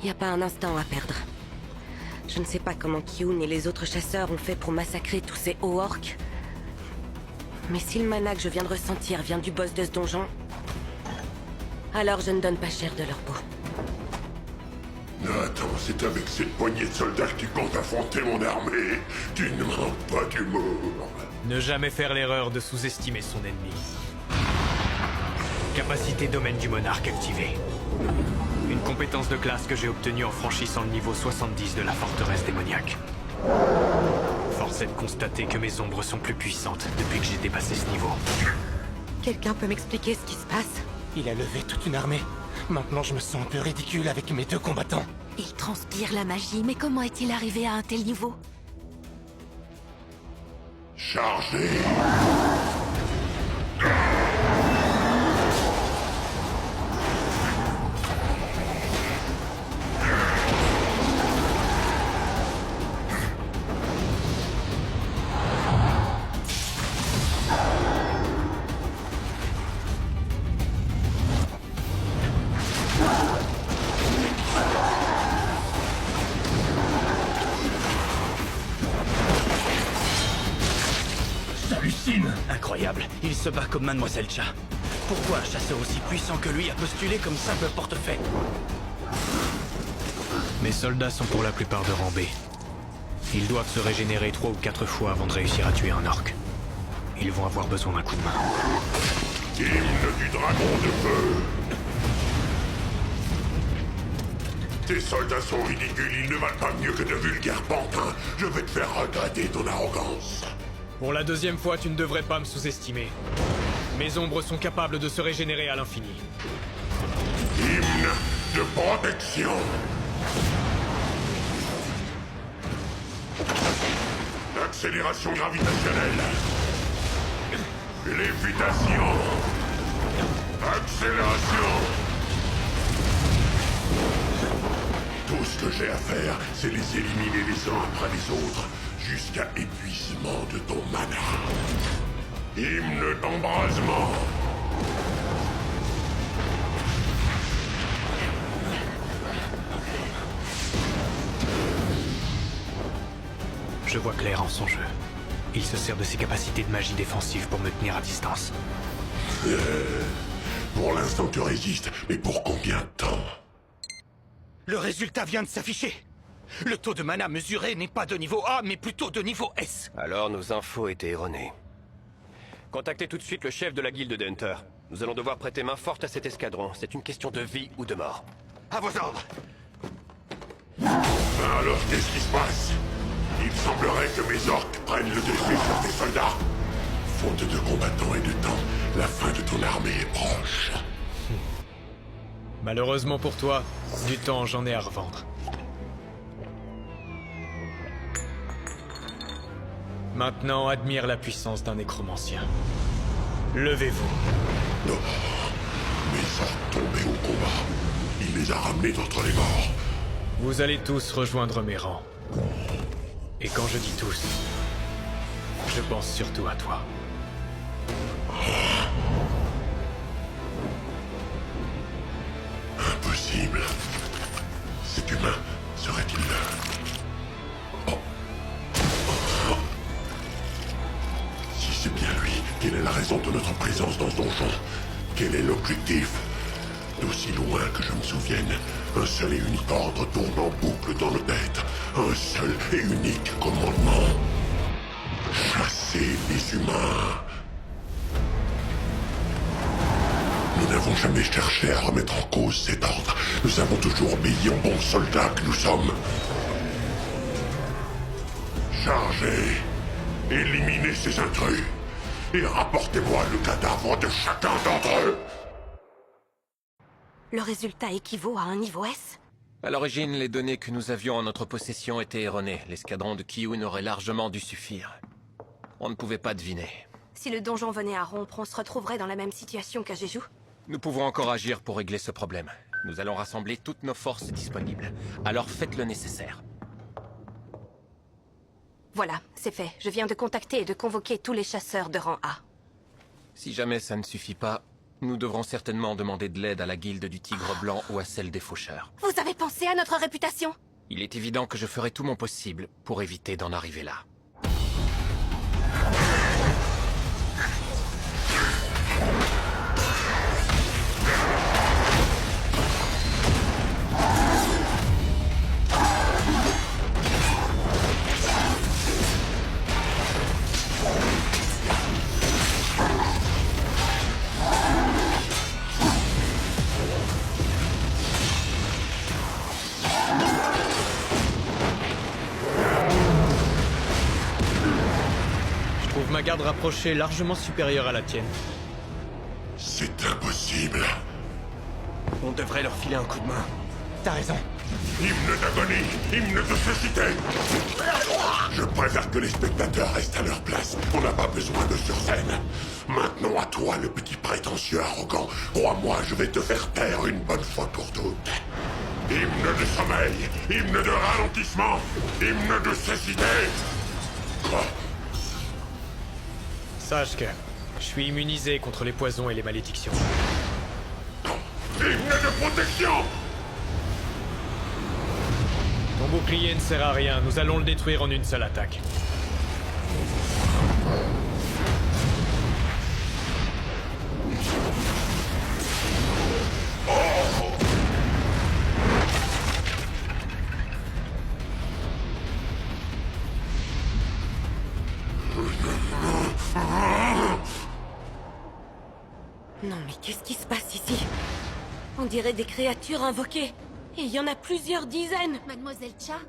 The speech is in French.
Y a pas un instant à perdre. Je ne sais pas comment Kyun et les autres chasseurs ont fait pour massacrer tous ces hauts orques. Mais si le mana que je viens de ressentir vient du boss de ce donjon, alors je ne donne pas cher de leur peau. Attends, c'est avec cette poignée de soldats que tu comptes affronter mon armée. Tu ne manques pas d'humour. Ne jamais faire l'erreur de sous-estimer son ennemi. Capacité domaine du monarque activée. Une compétence de classe que j'ai obtenue en franchissant le niveau 70 de la forteresse démoniaque. Force est de constater que mes ombres sont plus puissantes depuis que j'ai dépassé ce niveau. Quelqu'un peut m'expliquer ce qui se passe? Il a levé toute une armée. Maintenant, je me sens un peu ridicule avec mes deux combattants. Il transpire la magie, mais comment est-il arrivé à un tel niveau? Chargez! Incroyable, il se bat comme Mademoiselle Cha. Pourquoi un chasseur aussi puissant que lui a postulé comme simple portefaix? Mes soldats sont pour la plupart de rang B. Ils doivent se régénérer 3 ou 4 fois avant de réussir à tuer un orc. Ils vont avoir besoin d'un coup de main. Hymne du dragon de feu! Tes soldats sont ridicules, ils ne valent pas mieux que de vulgaires pantins. Je vais te faire regretter ton arrogance. Pour la deuxième fois, tu ne devrais pas me sous-estimer. Mes ombres sont capables de se régénérer à l'infini. Hymne de protection! Accélération gravitationnelle. Lévitation. Accélération. Tout ce que j'ai à faire, c'est les éliminer les uns après les autres, jusqu'à épuisement de ton mana. Hymne d'embrasement. Je vois clair en son jeu. Il se sert de ses capacités de magie défensive pour me tenir à distance. Pour l'instant, tu résistes, mais pour combien de temps? Le résultat vient de s'afficher. Le taux de mana mesuré n'est pas de niveau A, mais plutôt de niveau S. Alors nos infos étaient erronées. Contactez tout de suite le chef de la guilde d'Hunter. Nous allons devoir prêter main forte à cet escadron. C'est une question de vie ou de mort. À vos ordres. Alors, qu'est-ce qui se passe? Il semblerait que mes orques prennent le dessus sur tes soldats. Faute de combattants et de temps, la fin de ton armée est proche. Malheureusement pour toi, du temps j'en ai à revendre. Maintenant, admire la puissance d'un nécromancien. Levez-vous. Non. Mes orques tombés au combat. Il les a ramenés d'entre les morts. Vous allez tous rejoindre mes rangs. Et quand je dis tous, je pense surtout à toi. Impossible. Cet humain serait-il là? Si c'est bien lui, quelle est la raison de notre présence dans ce donjon? Quel est l'objectif? D'aussi loin que je me souvienne, un seul et unique ordre tourne en boucle dans nos têtes. Un seul et unique commandement. Chasser les humains. Nous n'avons jamais cherché à remettre en cause cet ordre. Nous avons toujours obéi en bons soldats que nous sommes. Chargez. Éliminez ces intrus. Et rapportez-moi le cadavre de chacun d'entre eux. Le résultat équivaut à un niveau S? À l'origine, les données que nous avions en notre possession étaient erronées. L'escadron de Kyun aurait largement dû suffire. On ne pouvait pas deviner. Si le donjon venait à rompre, on se retrouverait dans la même situation qu'à Jeju? Nous pouvons encore agir pour régler ce problème. Nous allons rassembler toutes nos forces disponibles. Alors faites le nécessaire. Voilà, c'est fait. Je viens de contacter et de convoquer tous les chasseurs de rang A. Si jamais ça ne suffit pas, Nous devrons certainement demander de l'aide à la guilde du Tigre Blanc ou à celle des Faucheurs. Vous avez pensé à notre réputation? Il est évident que je ferai tout mon possible pour éviter d'en arriver là. Je trouve ma garde rapprochée largement supérieure à la tienne. C'est impossible. On devrait leur filer un coup de main. T'as raison. Hymne d'agonie, hymne de cécité. Je préfère que les spectateurs restent à leur place. On n'a pas besoin de sur-scène. Maintenant à toi, le petit prétentieux arrogant. Crois-moi, je vais te faire taire une bonne fois pour toutes. Hymne de sommeil, hymne de ralentissement, hymne de cécité. Quoi? Sache que je suis immunisé contre les poisons et les malédictions. Hymne de protection. Ton bouclier ne sert à rien, nous allons le détruire en une seule attaque. Non mais qu'est-ce qui se passe ici? On dirait des créatures invoquées. Et il y en a plusieurs dizaines. Mademoiselle Cha,